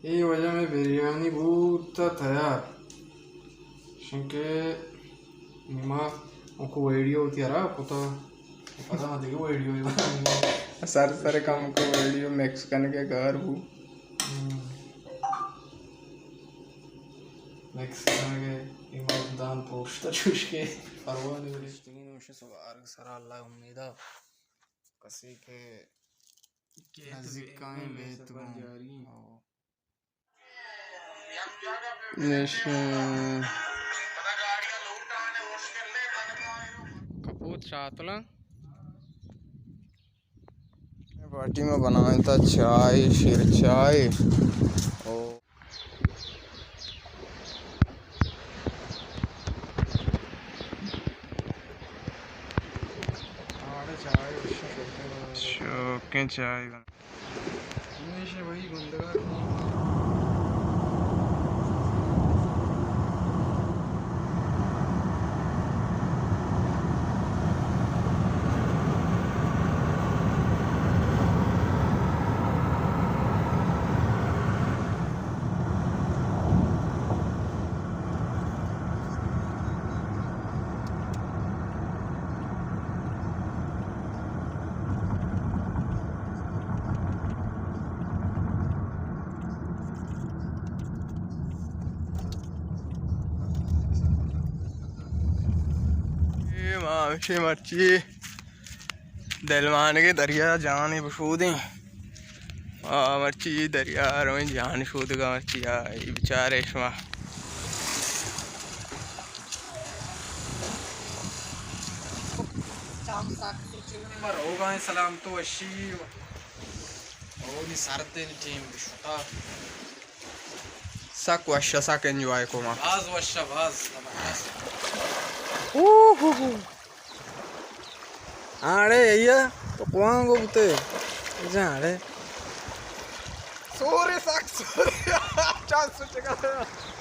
ये वजह में बिरयानी बहुत तैयार शंके निमा उनको वीडियो होती है पता पता मत है वीडियो सर सर काम को वीडियो मैक्सिकन के घर हूँ मैक्सिकन के ईमानदार पोस्ट चुश के परवाह नहीं बड़ी तीन वर्ष सवार सरा अल्लाह उम्मीदा कसी के नज़दीक का है बेहद कपूत शातला पार्टी में बनाया था चाय शीर चाय और शौक़ चाय हमेशा वही बंदगा माशी मर्ची दिलवान के दरिया जान बशूद मर्ची दरिया रोई जान शूद का मर्ची बेचारे शमा होगा सलाम तो अशी और नि सरते नि टीम बिशुता सक वशा सक एंजॉय को मा बाज वशा बाज आड़े भैया तो कौन को बुते जाड़े सोरे सक सोरे चांस चेका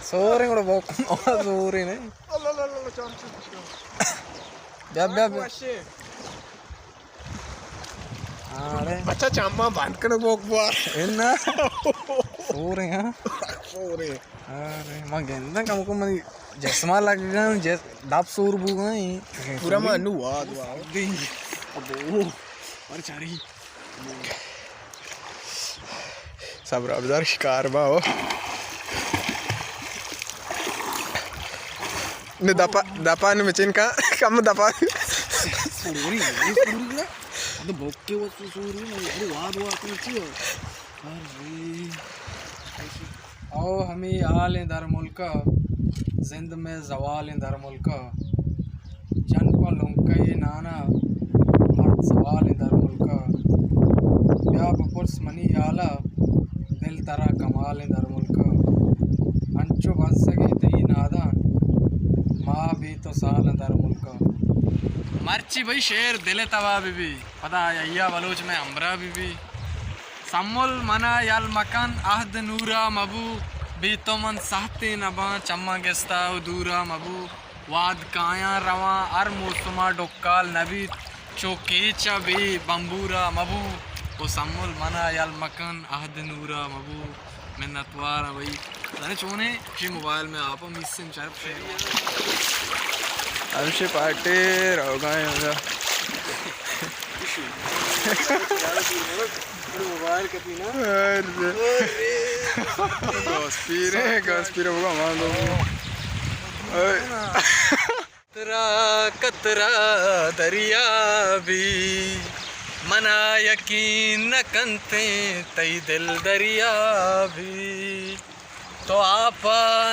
सोरे को बोक सोरे नहीं अल्लाह चांस जब जब आड़े अच्छा चाम्मा बांध कर बोक बार इन्ना सोरे हां सोरे अरे मां गेंदा काम को मनी जस्मा लग गया जस डाब सूर बुगा ही पूरा मानू वाद वाओ दी अबो और चारी सब रबदार शिकार बाओ ने दपा ने मचिन का कम दपा सूरी ना तो बोके वो सूरी ना ये वाद वाद नहीं अरे आओ हमें आल दर मुल्क जिंद में जवाल दर मुल्क जन पर लुंके नाना मर्द सवाल दर मुल्क या बपुरस मनी आला दिल तरा कमाल दर मुल्क अंचो बस सके तई नादान माँ भी तो साल दर मुल्क मर्ची भाई शेर दिले तवा बीबी पता या बलोच में अमरा बीबी सम्मुल मना याल मकान आहद नूरा मबू भी तो मन साहते नबा चम्मा गेस्ता दूरा मबू वाद काया रवा अर मौसमा डोकाल नबी चौकेचा भी बम्बूरा मबू वो सम्मुल मना याल मकान आहद नूरा मबू मिन्नतवार भाई मैंने चोने जी मोबाइल में आप मिस चाहे हमसे पार्टी रहो गए होगा मोबाइल कभी ना गस्पीरे होगा मान लो कतरा कतरा दरिया भी मना यकीन न कंते तई दिल दरिया भी तो आप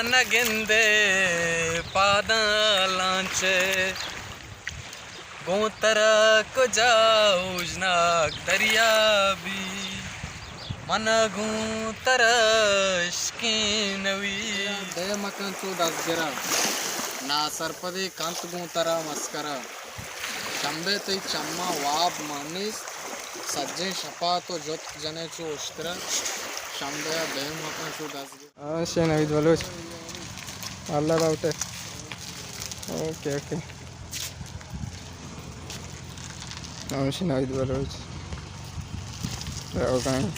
न गिंदे पादा लांचे गोतरा को जाऊजनाक दरिया भी मन गुतरश की नवी दे मकान तो दस गिरा ना सरपदे कंत गुतरा मस्करा चंबे तई चम्मा वाब मानिस सज्जे शपा तो जोत जने चो उश्तरा शंबे दे मकान तो दस गिरा शेन अभी बोलो अल्लाह राउटे okay okay Vamos ensinar aí do Barroso. É o ganho.